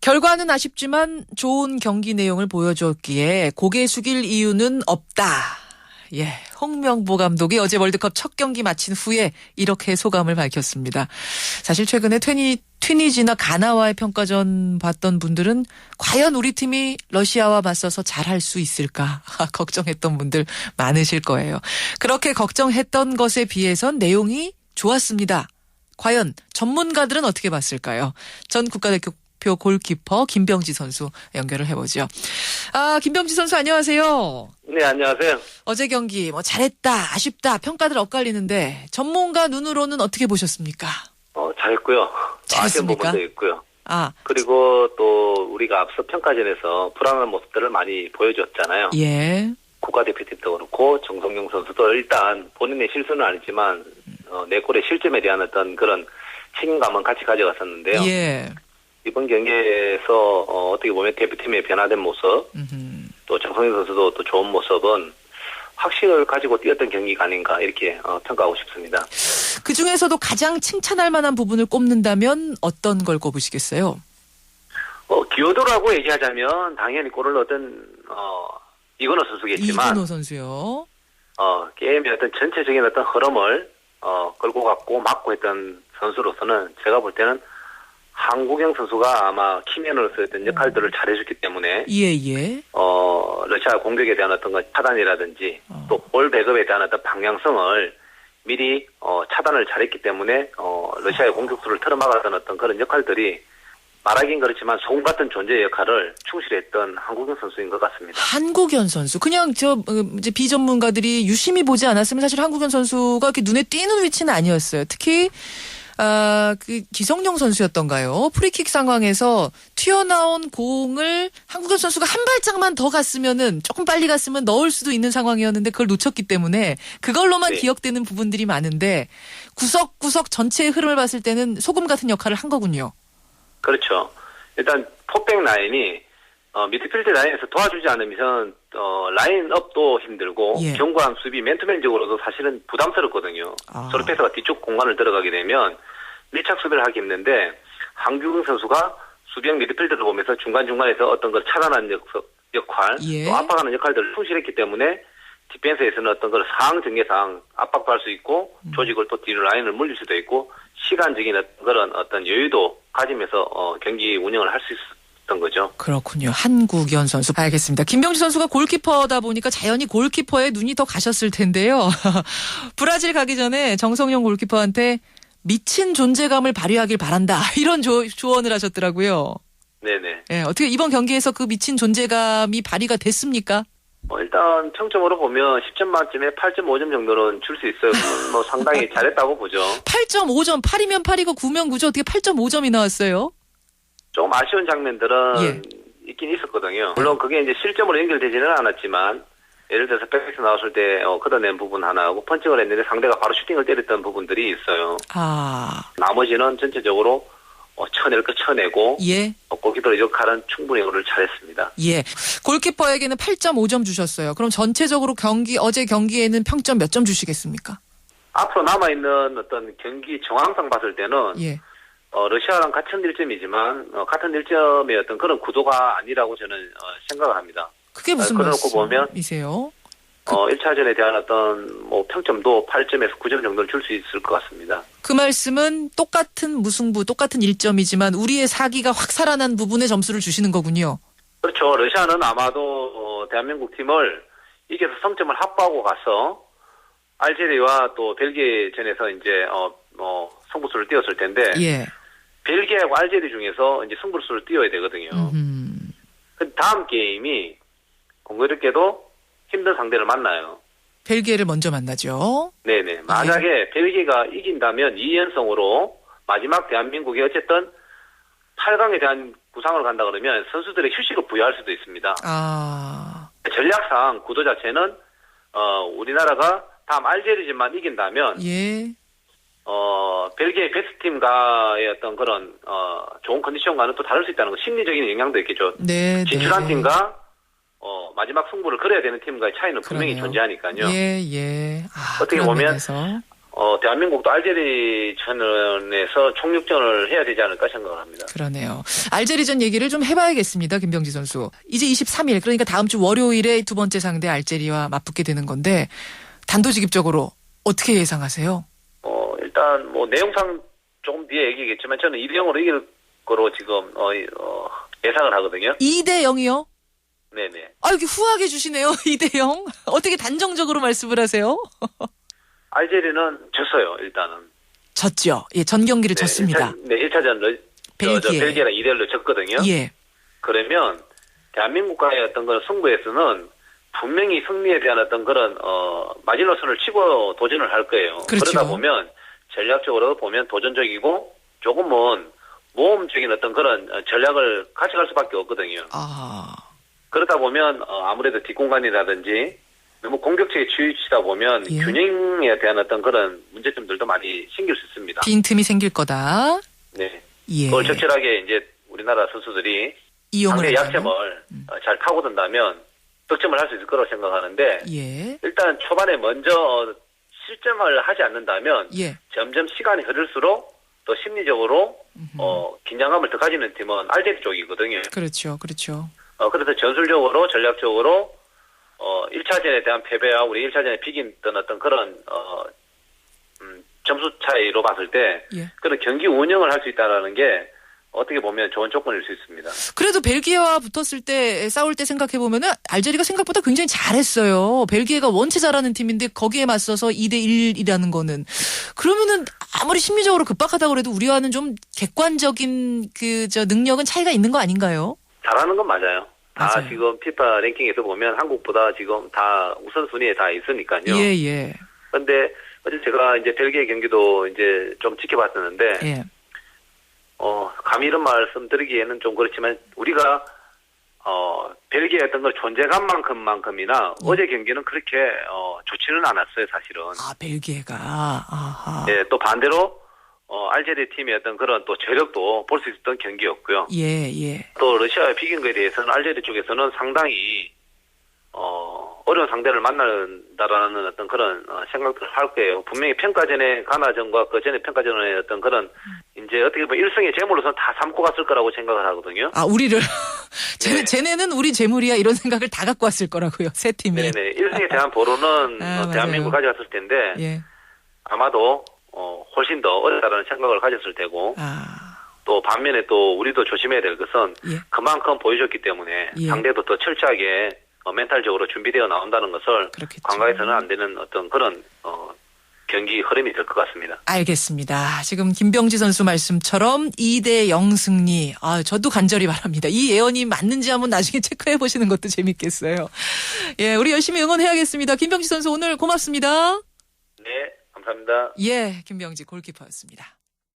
결과는 아쉽지만 좋은 경기 내용을 보여줬기에 고개 숙일 이유는 없다. 예, 홍명보 감독이 어제 월드컵 첫 경기 마친 후에 이렇게 소감을 밝혔습니다. 사실 최근에 튀니지나 가나와의 평가전 봤던 분들은 과연 우리 팀이 러시아와 맞서서 잘할 수 있을까 걱정했던 분들 많으실 거예요. 그렇게 걱정했던 것에 비해선 내용이 좋았습니다. 과연 전문가들은 어떻게 봤을까요? 전 국가대표 골키퍼 김병지 선수 연결을 해보죠. 김병지 선수 안녕하세요. 네, 안녕하세요. 어제 경기 잘했다, 아쉽다 평가들 엇갈리는데 전문가 눈으로는 어떻게 보셨습니까? 잘했고요. 아쉬운 잘했습니까? 부분도 있고요. 아, 그리고 또 우리가 앞서 평가전에서 불안한 모습들을 많이 보여줬잖아요. 예. 국가대표팀도 그렇고 정성용 선수도 일단 본인의 실수는 아니지만 내 골의 실점에 대한 어떤 그런 책임감은 같이 가져갔었는데요. 예. 이번 경기에서 어떻게 보면 대표팀의 변화된 모습, 또 정성용 선수도 또 좋은 모습은 확신을 가지고 뛰었던 경기가 아닌가 이렇게 평가하고 싶습니다. 그중에서도 가장 칭찬할 만한 부분을 꼽는다면 어떤 걸 꼽으시겠어요? 기여도라고 얘기하자면 당연히 골을 넣었던 이건호 선수겠지만 이근호 선수요. 게임의 어떤 전체적인 어떤 흐름을 끌고 갔고 막고 했던 선수로서는 제가 볼 때는 한국영 선수가 아마 키맨으로서 어떤 역할들을 잘해줬기 때문에 예. 러시아 공격에 대한 어떤 차단이라든지 또 볼 백업에 대한 어떤 방향성을 미리 차단을 잘했기 때문에 러시아의 공격수를 틀어막았던 어떤 그런 역할들이 말하긴 그렇지만 소금 같은 존재의 역할을 충실히 했던 한국영 선수인 것 같습니다. 한국연 선수. 그냥 이제 비전문가들이 유심히 보지 않았으면 사실 한국연 선수가 이렇게 눈에 띄는 위치는 아니었어요. 특히 그 기성용 선수였던가요? 프리킥 상황에서 튀어나온 공을 한국연 선수가 한 발짝만 더 갔으면은 조금 빨리 갔으면 넣을 수도 있는 상황이었는데 그걸 놓쳤기 때문에 그걸로만 네. 기억되는 부분들이 많은데 구석구석 전체의 흐름을 봤을 때는 소금 같은 역할을 한 거군요. 그렇죠. 일단 포백 라인이 미드필드 라인에서 도와주지 않으면 라인업도 힘들고 예. 견고한 수비 맨투맨적으로도 사실은 부담스럽거든요. 서로 패스가 뒤쪽 공간을 들어가게 되면 밀착 수비를 하기 힘든데 한국영 선수가 수비형 미드필드를 보면서 중간중간에서 어떤 걸 차단하는 역할 예. 또 압박하는 역할들을 충실했기 때문에 디펜스에서는 어떤 걸 상황 전개상 압박도 할 수 있고 조직을 또 뒤로 라인을 물릴 수도 있고 시간적인 그런 어떤 여유도 가지면서 경기 운영을 할 수 있었던 거죠. 그렇군요. 한국연 선수. 알겠습니다. 김병지 선수가 골키퍼다 보니까 자연히 골키퍼에 눈이 더 가셨을 텐데요. 브라질 가기 전에 정성용 골키퍼한테 미친 존재감을 발휘하길 바란다. 이런 조언을 하셨더라고요. 네네. 예, 어떻게 이번 경기에서 그 미친 존재감이 발휘가 됐습니까? 일단 평점으로 보면 10점 만점에 8.5점 정도는 줄 수 있어요. 상당히 잘했다고 보죠. 8.5점. 8이면 8이고 9면 9죠. 어떻게 8.5점이 나왔어요? 좀 아쉬운 장면들은 예. 있긴 있었거든요. 물론 그게 이제 실점으로 연결되지는 않았지만 예를 들어서 백패스 나왔을 때 걷어낸 부분 하나하고 펀칭을 했는데 상대가 바로 슈팅을 때렸던 부분들이 있어요. 나머지는 전체적으로 쳐낼 거 쳐내고 예. 골키퍼의 역할은 충분히 그걸 잘했습니다. 예. 골키퍼에게는 8.5점 주셨어요. 그럼 전체적으로 어제 경기에는 평점 몇 점 주시겠습니까? 앞으로 남아있는 어떤 경기 정황상 봤을 때는 예. 러시아랑 같은 1점이지만 같은 1점의 어떤 그런 구도가 아니라고 저는 생각을 합니다. 그게 무슨 그래놓고 보면 말씀이세요? 1차전에 대한 어떤 평점도 8점에서 9점 정도를 줄 수 있을 것 같습니다. 그 말씀은 똑같은 무승부, 똑같은 1점이지만 우리의 사기가 확 살아난 부분에 점수를 주시는 거군요. 그렇죠. 러시아는 아마도 대한민국 팀을 이겨서 성점을 확보하고 가서 알제리와 또 벨기에전에서 이제 승부수를 띄웠을 텐데 예. 벨기에하고 알제리 중에서 이제 승부수를 띄워야 되거든요. 그 다음 게임이 공교롭게도 힘든 상대를 만나요. 벨기에를 먼저 만나죠. 네네. 만약에 벨기에가 이긴다면 2연승으로 마지막 대한민국이 어쨌든 8강에 대한 구상을 간다 그러면 선수들의 휴식을 부여할 수도 있습니다. 전략상 구도 자체는 우리나라가 다음 알제리지만 이긴다면 예. 벨기에 베스트팀과의 어떤 그런 좋은 컨디션과는 또 다를 수 있다는 거 심리적인 영향도 있겠죠. 네. 진출한 팀과 마지막 승부를 걸어야 되는 팀과의 차이는 분명히 그러네요. 존재하니까요. 예. 어떻게 보면 대한민국도 알제리전에서 총력전을 해야 되지 않을까 생각합니다. 그러네요. 알제리전 얘기를 좀 해봐야겠습니다. 김병지 선수. 이제 23일 그러니까 다음 주 월요일에 두 번째 상대 알제리와 맞붙게 되는 건데 단도직입적으로 어떻게 예상하세요? 일단 뭐 내용상 조금 뒤에 얘기겠지만 저는 2대0으로 이길 거로 지금 예상을 하거든요. 2대0이요? 네네. 여기 후하게 주시네요. 2대0. 어떻게 단정적으로 말씀을 하세요? 알제리는 졌어요, 일단은. 졌죠. 예, 전 경기를 네, 졌습니다. 1차전 벨기에랑 2대1로 졌거든요. 예. 그러면 대한민국과의 어떤 그런 승부에서는 분명히 승리에 대한 어떤 그런 마지노선을 치고 도전을 할 거예요. 그렇죠. 그러다 보면 전략적으로 보면 도전적이고 조금은 모험적인 어떤 그런 전략을 가져갈 수밖에 없거든요. 그러다 보면 아무래도 뒷공간이라든지 너무 공격적에 치우치다 보면 예. 균형에 대한 어떤 그런 문제점들도 많이 생길 수 있습니다. 빈틈이 생길 거다. 네. 예. 그걸 적절하게 이제 우리나라 선수들이 이용을 상대 한다면? 약점을 잘 파고든다면 득점을 할 수 있을 거라고 생각하는데 예. 일단 초반에 먼저 실점을 하지 않는다면 예. 점점 시간이 흐를수록 또 심리적으로 긴장감을 더 가지는 팀은 알제리 쪽이거든요. 그렇죠. 그렇죠. 그래서 전술적으로 전략적으로 1차전에 대한 패배와 우리 1차전에 비긴던 어떤 그런 점수 차이로 봤을 때 예. 그런 경기 운영을 할 수 있다는 게 어떻게 보면 좋은 조건일 수 있습니다. 그래도 벨기에와 붙었을 때 싸울 때 생각해 보면은 알제리가 생각보다 굉장히 잘했어요. 벨기에가 원체 잘하는 팀인데 거기에 맞서서 2대1이라는 거는 그러면은 아무리 심리적으로 급박하다고 그래도 우리와는 좀 객관적인 능력은 차이가 있는 거 아닌가요? 잘하는 건 맞아요. 다 맞아요. 지금 피파 랭킹에서 보면 한국보다 지금 다 우선순위에 다 있으니까요. 예, 예. 그런데 어제 제가 이제 벨기에 경기도 이제 좀 지켜봤었는데, 예. 감히 이런 말씀 드리기에는 좀 그렇지만 우리가 벨기에 어떤 걸 존재감만큼이나 어제 경기는 그렇게 좋지는 않았어요, 사실은. 벨기에가. 아하. 예, 또 반대로 알제리 팀의 어떤 그런 또 저력도 볼 수 있었던 경기였고요. 예, 예. 또 러시아에 비긴 거에 대해서는 알제리 쪽에서는 상당히 어려운 상대를 만난다라는 어떤 그런 생각들을 할 거예요. 분명히 평가전의 가나전과 그 전에 평가전의 어떤 그런 이제 어떻게 보면 일승의 재물로서는 다 삼고 갔을 거라고 생각을 하거든요. 우리를 네. 쟤네는 우리 재물이야 이런 생각을 다 갖고 왔을 거라고요. 세 팀이. 네네. 일승에 대한 보루는 대한민국 가져갔을 텐데 예. 아마도 훨씬 더 어렵다라는 생각을 가졌을 테고 또 반면에 또 우리도 조심해야 될 것은 예. 그만큼 보여줬기 때문에 예. 상대도 더 철저하게 멘탈적으로 준비되어 나온다는 것을 그렇겠죠. 관가해서는 안 되는 어떤 그런 경기 흐름이 될 것 같습니다. 알겠습니다. 지금 김병지 선수 말씀처럼 2대0 승리. 저도 간절히 바랍니다. 이 예언이 맞는지 한번 나중에 체크해 보시는 것도 재밌겠어요. 예, 우리 열심히 응원해야겠습니다. 김병지 선수 오늘 고맙습니다. 네, 감사합니다. 예, 김병지 골키퍼였습니다.